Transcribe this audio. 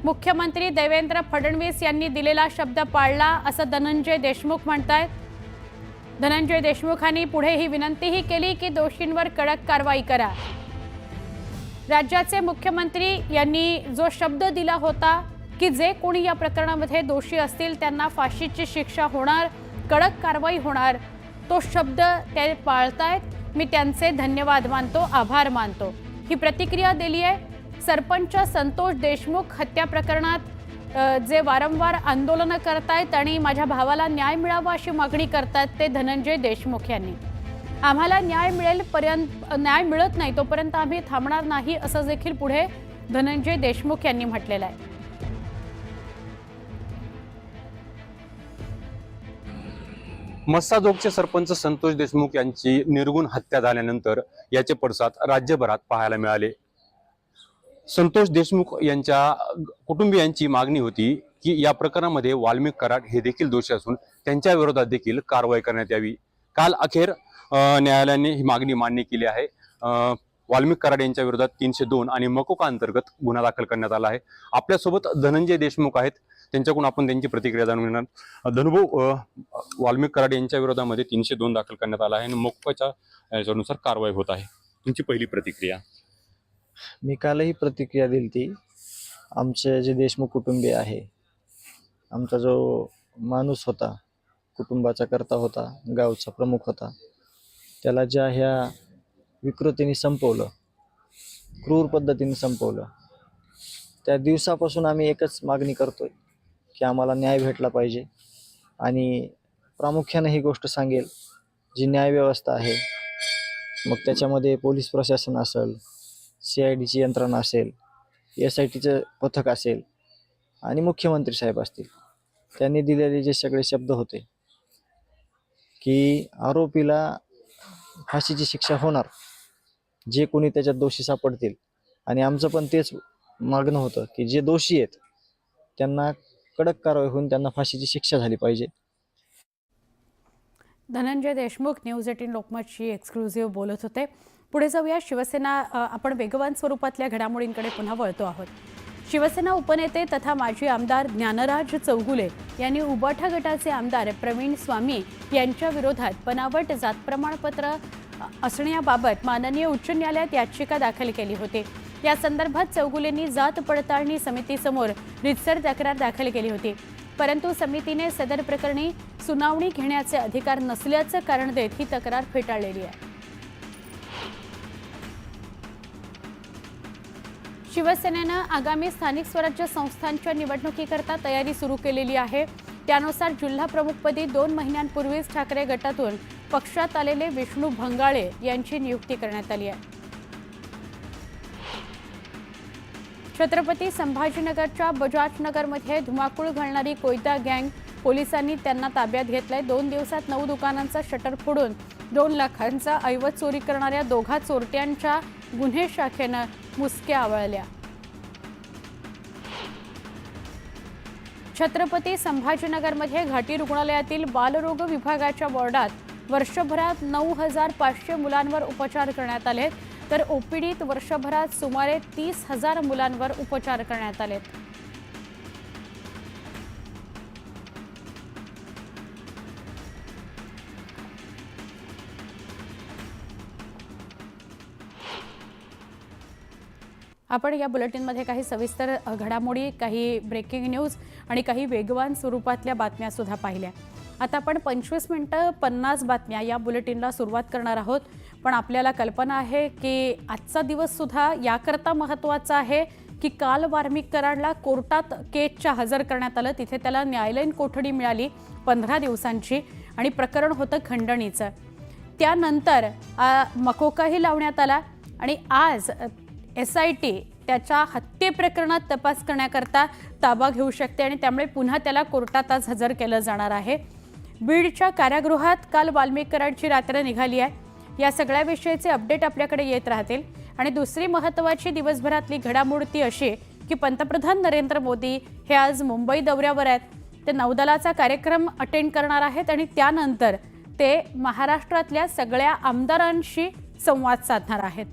मुख्यमंत्री देवेंद्र फडणवीस यांनी दिलेला शब्द पाळला असं धनंजय देशमुख म्हणतायत। धनंजय देशमुखांनी पुढे ही विनंतीही केली की दोषींवर कडक कारवाई करा। राज्याचे मुख्यमंत्री यांनी जो शब्द दिला होता की जे कोणी या प्रकरणामध्ये दोषी असतील त्यांना फाशीची शिक्षा होणार, कडक कारवाई होणार, तो शब्द ते पाळतायत। मी त्यांचे धन्यवाद मानतो, आभार मानतो, ही प्रतिक्रिया दिली आहे। सरपंच संतोष देशमुख हत्या प्रकरणात जे वारंवार आंदोलन करतायत आणि माझ्या भावाला न्याय मिळावा अशी मागणी करतात ते धनंजय देशमुख यांनी। आम्हाला न्याय मिळत नाही तोपर्यंत आम्ही थांबणार नाही असं देखील पुढे धनंजय देशमुख यांनी म्हटलेलं आहे। मस्साजोगचे सरपंच संतोष देशमुख यांची निर्गुण हत्या झाल्यानंतर याचे पडसाद राज्यभरात पाहायला मिळाले। संतोष देशमुख यांच्या कुटुंबियांची मागणी होती की या प्रकरणामध्ये वाल्मिक कराड हे देखील दोषी असून त्यांच्या विरोधात देखील कारवाई करण्यात यावी। काल अखेर न्यायालयाने ही मागणी मान्य केली आहे। वाल्मिक कराड यांच्या विरोधात 302 आणि मकोका अंतर्गत गुन्हा दाखल करण्यात आला आहे। आपल्यासोबत धनंजय देशमुख आहेत, त्यांच्याकडून आपण त्यांची प्रतिक्रिया जाणून घेणार। धनुभाऊ, वाल्मिक कराड यांच्या विरोधामध्ये 302 दाखल करण्यात आला आहे आणि मकोकाच्या याच्यानुसार कारवाई होत आहे, तुमची पहिली प्रतिक्रिया? मी कालही प्रतिक्रिया दिली ती। आमचे जे देशमुख कुटुंबीय आहे, आमचा जो माणूस होता, कुटुंबाचा कर्ता होता, गावचा प्रमुख होता, त्याला ज्या ह्या विकृतीने संपवलं, क्रूर पद्धतीने संपवलं, त्या दिवसापासून आम्ही एकच मागणी करतोय की आम्हाला न्याय भेटला पाहिजे। आणि प्रामुख्याने ही गोष्ट सांगेल, जी न्यायव्यवस्था आहे, मग त्याच्यामध्ये पोलीस प्रशासन असेल, CIDची यंत्रणा असेल, SITचं पथक असेल आणि मुख्यमंत्री साहेब असतील, त्यांनी दिलेले जे सगळे शब्द होते की आरोपीला फाशीची शिक्षा होणार, जे कोणी त्याच्यात दोषी सापडतील, आणि आमचं पण तेच मागणं होतं की जे दोषी आहेत त्यांना कडक कारवाई होऊन त्यांना फाशीची शिक्षा झाली पाहिजे। धनंजय देशमुख न्यूज 18 लोकमतशी एक्सक्लुझिव्ह बोलत होते। पुढे जाऊया। शिवसेना आपण वेगवान स्वरूपातल्या घडामोडींकडे पुन्हा वळतो आहोत। शिवसेना उपनेते तथा माजी आमदार ज्ञानराज चौगुले यांनी उबाठा गटाचे आमदार प्रवीण स्वामी यांच्या विरोधात बनावट जात प्रमाणपत्र असण्याबाबत माननीय उच्च न्यायालयात याचिका दाखल केली होती। या संदर्भात चौगुलेंनी जात पडताळणी समितीसमोर रितसर तक्रार दाखल केली होती, परंतु समितीने सदर प्रकरणी सुनावणी घेण्याचे अधिकार नसल्याचं कारण देत ही तक्रार फेटाळलेली आहे। शिवसेनेनं आगामी स्थानिक स्वराज्य संस्थांच्या निवडणुकीकरता तयारी सुरू केलेली आहे। त्यानुसार जिल्हा प्रमुखपदी 2 महिन्यांपूर्वीच ठाकरे गटातून पक्षात आलेले विष्णू भंगाळे यांची नियुक्ती करण्यात आली आहे। छत्रपती संभाजीनगरच्या बजाजनगरमध्ये धुमाकूळ घालणारी कोयता गँग पोलिसांनी त्यांना ताब्यात घेतलंय। 2 दिवसात 9 दुकानांचा शटर फोडून 2 लाखांचा ऐवज चोरी करणाऱ्या दोघा चोरट्यांच्या गुन्हे शाखेनं मुसक्या आवळल्या। छत्रपती संभाजीनगरमध्ये घाटी रुग्णालयातील बालरोग विभागाच्या वॉर्डात वर्षभरात 9,500 मुलांवर उपचार करण्यात आले, तर OPDत वर्षभरात सुमारे 30,000 मुलांवर उपचार करण्यात आले। आपण या बुलेटिनमध्ये काही सविस्तर घडामोडी, काही ब्रेकिंग न्यूज आणि काही वेगवान स्वरूपातल्या बातम्या सुद्धा पाहिल्या। आता आपण 25 मिनिटं 50 बातम्या या बुलेटिनला सुरुवात करणार आहोत, पण आपल्याला कल्पना आहे की आजचा दिवस सुद्धा याकरता महत्त्वाचा आहे की काल वाल्मिक कराडला कोर्टात केसच्या हजर करण्यात आलं। तिथे त्याला न्यायालयीन कोठडी मिळाली 15 दिवसांची आणि प्रकरण होतं खंडणीचं। त्यानंतर मकोकाही लावण्यात आला आणि आज SIT त्याच्या हत्येप्रकरणात तपास करण्याकरता ताबा घेऊ शकते आणि त्यामुळे पुन्हा त्याला कोर्टात आज हजर केलं जाणार आहे। बीडच्या कारागृहात काल वाल्मिक कराडची रात्र निघाली आहे। या सगळ्याविषयीचे अपडेट आपल्याकडे येत राहतील। आणि दुसरी महत्त्वाची दिवसभरातली घडामोड ती अशी की पंतप्रधान नरेंद्र मोदी हे आज मुंबई दौऱ्यावर आहेत। ते नौदलाचा कार्यक्रम अटेंड करणार आहेत आणि त्यानंतर ते महाराष्ट्रातल्या सगळ्या आमदारांशी संवाद साधणार आहेत।